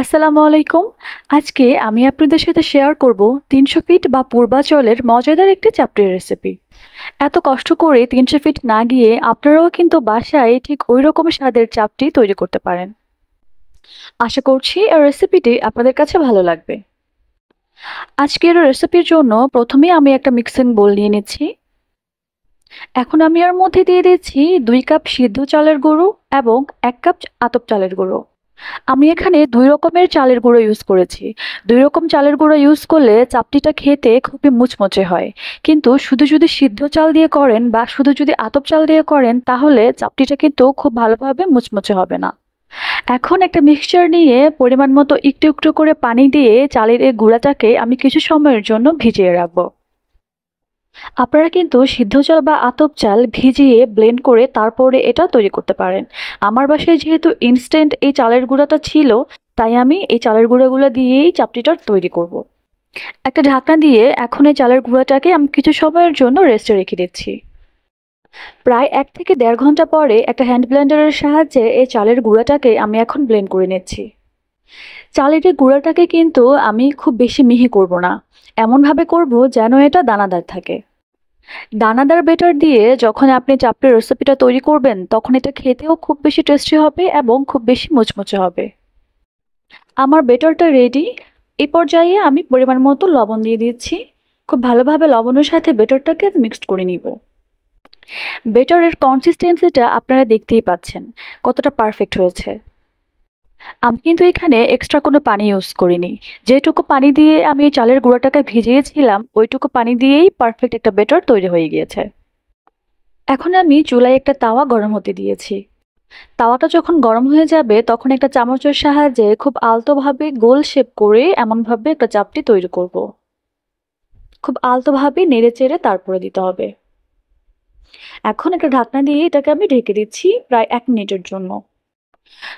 আসসালামু আলাইকুম। আজকে আমি আপনাদের সাথে শেয়ার করব ৩০০ ফিট বা পূর্বাচলের মজাদার একটি চাপটির রেসিপি। এত কষ্ট করে ৩০০ ফিট না গিয়ে আপনারাও কিন্তু বাসায় ঠিক ওই রকম স্বাদের চাপটি তৈরি করতে পারেন। আশা করছি এই রেসিপিটি আপনাদের কাছে ভালো লাগবে। আজকের রেসিপির জন্য প্রথমেই আমি একটা মিক্সিং বোল নিয়ে নিচ্ছি। এখন আমি এর মধ্যে দিয়ে দিচ্ছি ২ কাপ সিদ্ধ চালের গুঁড়ো এবং ১ কাপ আতপ চালের গুঁড়ো। আমি এখানে ২ রকমের চালের গুঁড়ো ইউজ করেছি। ২ রকম চালের গুঁড়ো ইউজ করলে চাপটিটা খেতে খুবই মুচমুচে হয়। কিন্তু শুধু যদি সিদ্ধ চাল দিয়ে করেন বা শুধু যদি আতপ চাল দিয়ে করেন তাহলে চাপটিটা কিন্তু খুব ভালোভাবে মুচমুচে হবে না। এখন একটা মিক্সচার নিয়ে পরিমাণ মতো একটু একটু করে পানি দিয়ে চালের এই গুঁড়াটাকে আমি কিছু সময়ের জন্য ভিজিয়ে রাখবো। আপনারা কিন্তু সিদ্ধ চাল বা আতপ চাল ভিজিয়ে ব্লেন্ড করে তারপরে এটা তৈরি করতে পারেন। আমার বাসায় যেহেতু ইনস্ট্যান্ট এই চালের গুঁড়াটা ছিল, তাই আমি এই চালের গুঁড়াগুলো দিয়েই চাপটিটা তৈরি করব। একটা ঢাকনা দিয়ে এখন এই চালের গুঁড়াটাকে আমি কিছু সময়ের জন্য রেস্টে রেখে দিচ্ছি। প্রায় ১ থেকে ১.৫ ঘন্টা পরে একটা হ্যান্ড ব্লেন্ডারের সাহায্যে এই চালের গুঁড়াটাকে আমি এখন ব্লেন্ড করে নিচ্ছি। চালের এই গুঁড়াটাকে কিন্তু আমি খুব বেশি মিহি করব না। এমনভাবে করব যেন এটা দানাদার থাকে। দানাদার বেটার দিয়ে যখন আপনি চাপটির রেসিপিটা তৈরি করবেন তখন এটা খেতেও খুব বেশি টেস্টি হবে এবং খুব বেশি মুচমুচে হবে। আমার বেটারটা রেডি। এই পর্যায়ে আমি পরিমাণ মতো লবণ দিয়ে দিচ্ছি। খুব ভালোভাবে লবণের সাথে বেটারটাকে মিক্সড করে নিব। বেটারের কনসিস্টেন্সিটা আপনারা দেখতেই পাচ্ছেন কতটা পারফেক্ট হয়েছে। আমি কিন্তু এখানে এক্সট্রা কোনো পানি ইউজ করিনি। যেটুকু পানি দিয়ে আমি এই চালের গুঁড়াটাকে ভিজিয়েছিলাম ওইটুকু পানি দিয়েই পারফেক্ট একটা বেটার তৈরি হয়ে গিয়েছে। এখন আমি চুলায় একটা তাওয়া গরম হতে দিয়েছি। তাওয়াটা যখন গরম হয়ে যাবে তখন একটা চামচের সাহায্যে খুব আলতোভাবে গোল শেপ করে এমনভাবে একটা চাপটি তৈরি করব। খুব আলতোভাবে নেড়ে চেড়ে তারপরে দিতে হবে। এখন একটা ঢাকনা দিয়ে এটাকে আমি ঢেকে দিচ্ছি প্রায় ১ মিনিটের জন্য।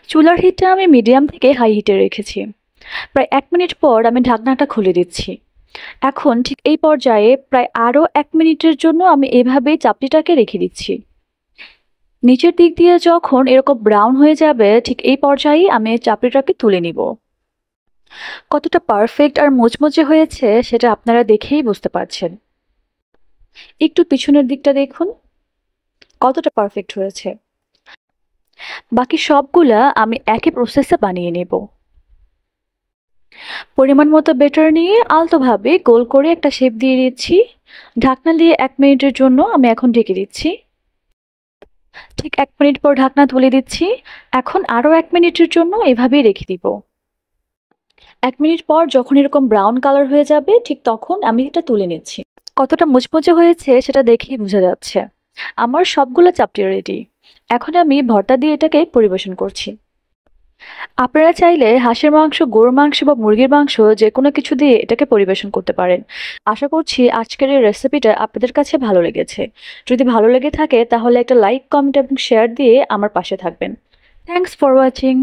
চুলার হিটটা আমি মিডিয়াম থেকে হাই হিটে রেখেছি। প্রায় ১ মিনিট পর আমি ঢাকনাটা খুলে দিচ্ছি। এখন ঠিক এই পর্যায়ে প্রায় আরও ১ মিনিটের জন্য আমি এভাবেই চাপটিটাকে রেখে দিচ্ছি। নিচের দিক দিয়ে যখন এরকম ব্রাউন হয়ে যাবে ঠিক এই পর্যায়েই আমি চাপড়িটাকে তুলে নিব। কতটা পারফেক্ট আর মুচমুচে হয়েছে সেটা আপনারা দেখেই বুঝতে পারছেন। একটু পিছনের দিকটা দেখুন কতটা পারফেক্ট হয়েছে। বাকি সবগুলা আমি একই প্রসেসে বানিয়ে নেব। পরিমাণ মতো বেটার নিয়ে আলতোভাবে গোল করে একটা শেপ দিয়ে দিচ্ছি। ঢাকনা দিয়ে ১ মিনিটের জন্য আমি এখন ঢেকে দিচ্ছি। ঠিক ১ মিনিট পর ঢাকনা তুলে দিচ্ছি। এখন আরও ১ মিনিটের জন্য এভাবেই রেখে দিব। ১ মিনিট পর যখন এরকম ব্রাউন কালার হয়ে যাবে ঠিক তখন আমি এটা তুলে নিচ্ছি। কতটা মুচমুচে হয়েছে সেটা দেখেই বোঝা যাচ্ছে। আমার সবগুলো চাপটি রেডি। এখন আমি ভর্তা দিয়ে এটাকে পরিবেশন করছি। আপনারা চাইলে হাঁসের মাংস, গরুর মাংস বা মুরগির মাংস যেকোনো কিছু দিয়ে এটাকে পরিবেশন করতে পারেন। আশা করছি আজকের এই রেসিপিটা আপনাদের কাছে ভালো লেগেছে। যদি ভালো লেগে থাকে তাহলে একটা লাইক, কমেন্ট এবং শেয়ার দিয়ে আমার পাশে থাকবেন। Thanks for watching.